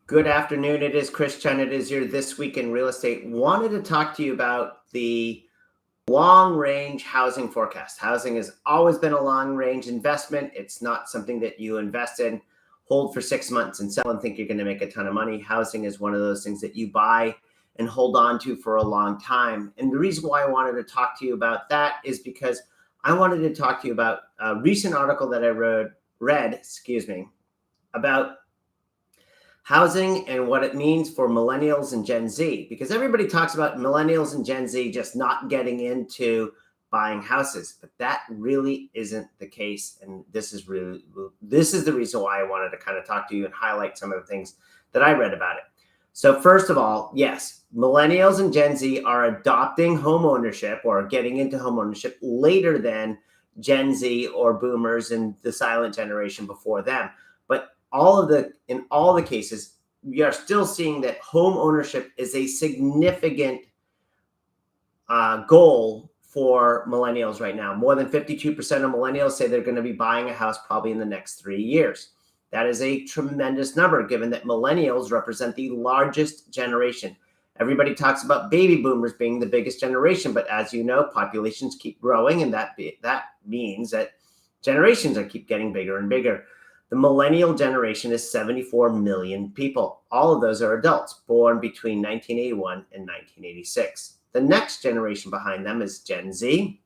Good afternoon. It is Chris Chen. It is your This Week in Real Estate. Wanted to talk to you about the long range housing forecast. Housing has always been a long range investment. It's not something that you invest in, hold for 6 months and sell and think you're going to make a ton of money. Housing is one of those things that you buy and hold on to for a long time. And the reason why I wanted to talk to you about that is because I wanted to talk to you about a recent article that I read, about housing and what it means for millennials and Gen Z, because everybody talks about millennials and Gen Z just not getting into buying houses, but that really isn't the case. And this is the reason why I wanted to kind of talk to you and highlight some of the things that I read about it. So first of all, yes, millennials and Gen Z are adopting home ownership or getting into home ownership later than Gen Z or boomers and the silent generation before them. But in all the cases, we are still seeing that home ownership is a significant goal for millennials right now. More than 52% of millennials say they're going to be buying a house probably in the next 3 years. That is a tremendous number, given that millennials represent the largest generation. Everybody talks about baby boomers being the biggest generation, but as you know, populations keep growing, and that means that generations are keep getting bigger and bigger. The millennial generation is 74 million people. All of those are adults born between 1981 and 1986. The next generation behind them is Gen Z,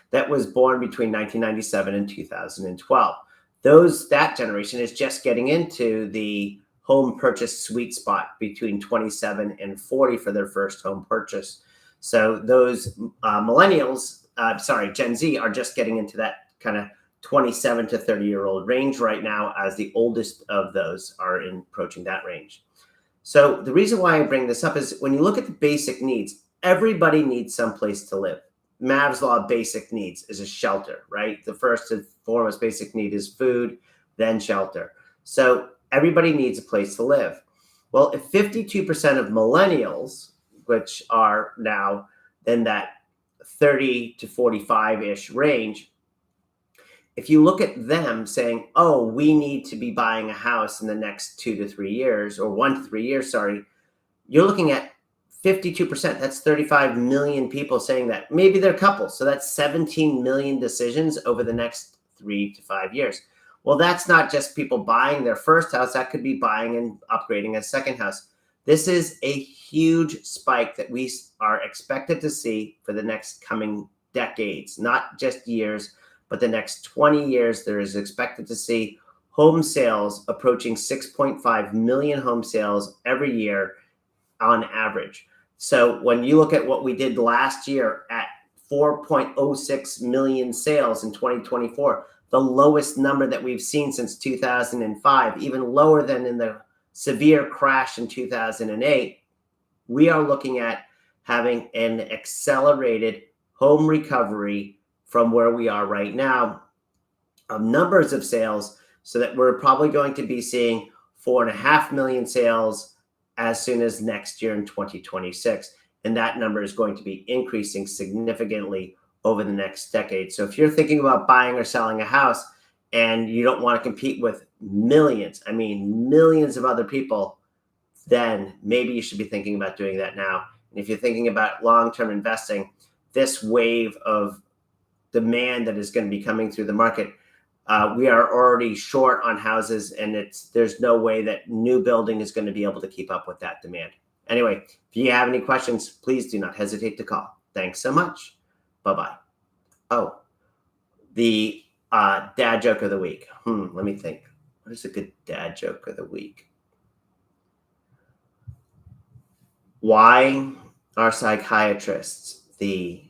that was born between 1997 and 2012. That generation is just getting into the home purchase sweet spot between 27 and 40 for their first home purchase. So those Gen Z are just getting into that kind of 27 to 30-year-old range right now, as the oldest of those are approaching that range. So the reason why I bring this up is when you look at the basic needs, everybody needs someplace to live. Mav's Law of basic needs is a shelter, right? The first and foremost basic need is food, then shelter. So everybody needs a place to live. Well, if 52% of millennials, which are now in that 30 to 45-ish range, if you look at them saying, oh, we need to be buying a house in the next 2 to 3 years, or 1 to 3 years, you're looking at 52%. That's 35 million people saying that. Maybe they're couples. So that's 17 million decisions over the next 3 to 5 years. Well, that's not just people buying their first house. That could be buying and upgrading a second house. This is a huge spike that we are expected to see for the next coming decades, not just years, but the next 20 years. There is expected to see home sales approaching 6.5 million home sales every year on average. So when you look at what we did last year at 4.06 million sales in 2024, the lowest number that we've seen since 2005, even lower than in the severe crash in 2008, we are looking at having an accelerated home recovery from where we are right now of numbers of sales, so that we're probably going to be seeing 4.5 million sales as soon as next year in 2026. And that number is going to be increasing significantly over the next decade. So if you're thinking about buying or selling a house and you don't want to compete with millions of other people, then maybe you should be thinking about doing that now. And if you're thinking about long-term investing, this wave of demand that is going to be coming through the market, we are already short on houses, and there's no way that new building is going to be able to keep up with that demand. Anyway, if you have any questions, please do not hesitate to call. Thanks so much. Bye-bye. Oh, the dad joke of the week. Let me think. What is a good dad joke of the week? Why are psychiatrists the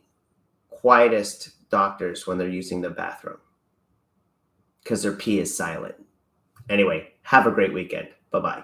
quietest doctors when they're using the bathroom? Because their P is silent. Anyway, have a great weekend. Bye-bye.